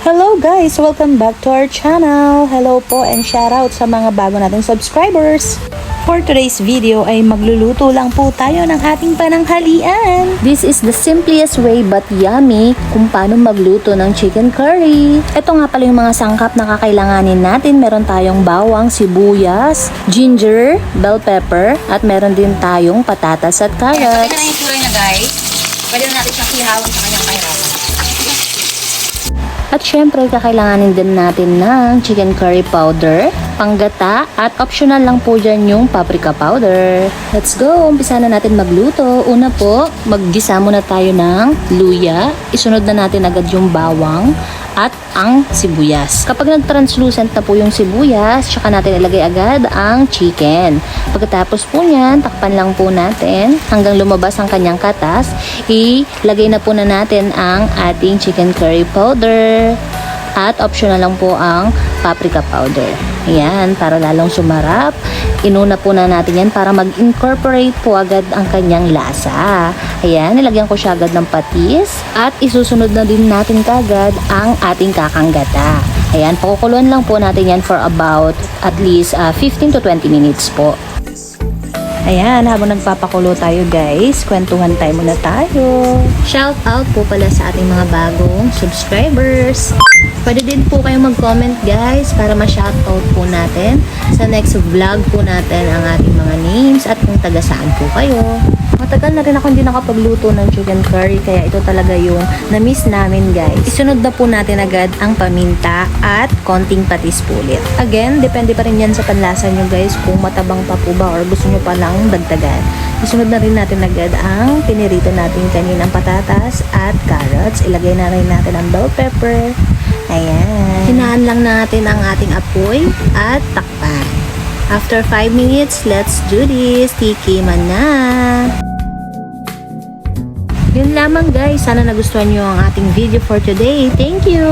Hello guys! Welcome back to our channel! Hello po and shoutout sa mga bago nating subscribers! For today's video ay magluluto lang po tayo ng ating pananghalian. This is the simplest way but yummy kung paano magluto ng chicken curry. Ito nga pala yung mga sangkap na kakailanganin natin. Meron tayong bawang, sibuyas, ginger, bell pepper, at meron din tayong patatas at carrots. Pagka na yung curry na guys, pwede na natin siyang ihawan sa kanyang kahirapan. At syempre, kakailanganin din natin ng chicken curry powder, panggata, at optional lang po dyan yung paprika powder. Let's go! Umpisa na natin magluto. Una po, maggisa muna tayo ng luya. Isunod na natin agad yung bawang at ang sibuyas. Kapag nag-translucent na po yung sibuyas, tsaka natin ilagay agad ang chicken. Pagkatapos po niyan, takpan lang po natin hanggang lumabas ang kanyang katas. Ilagay na po na natin ang ating chicken curry powder at optional lang po ang paprika powder. Ayan, para lalong sumarap. Inuna po na natin yan para mag-incorporate po agad ang kanyang lasa. Ayan, nilagyan ko siya agad ng patis at isusunod na din natin kagad ang ating kakanggata. Ayan, pakukuluan lang po natin yan for about at least 15 to 20 minutes po. Ayan, habang nagpapakulo tayo guys, kwentuhan tayo muna tayo. Shout out po pala sa ating mga bagong subscribers. Pwede din po kayong mag-comment guys para ma-shoutout po natin sa next vlog po natin ang ating mga names at kung taga saan po kayo. Matagal na rin ako hindi nakapagluto ng chicken curry kaya ito talaga yung na-miss namin guys. Isunod na po natin agad ang paminta at konting patis po ulit. Again, depende pa rin yan sa panlasa nyo guys kung matabang pa po ba or gusto nyo pa lang dagdagan. Isunod na rin natin agad ang pinirito natin kaninang patatas at carrots. Ilagay na rin natin ang bell pepper. Ayan. Hinaan lang natin ang ating apoy at takpan. After 5 minutes, let's do this. Tikiman na. Yun lamang guys. Sana nagustuhan nyo ang ating video for today. Thank you!